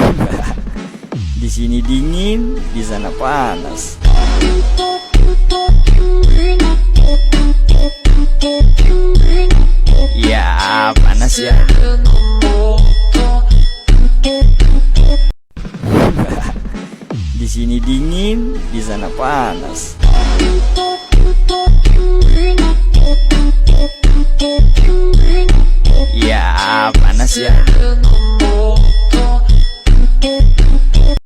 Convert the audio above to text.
Di sini dingin, di sana panas. Ya, panas ya. Di sini dingin, di sana panas.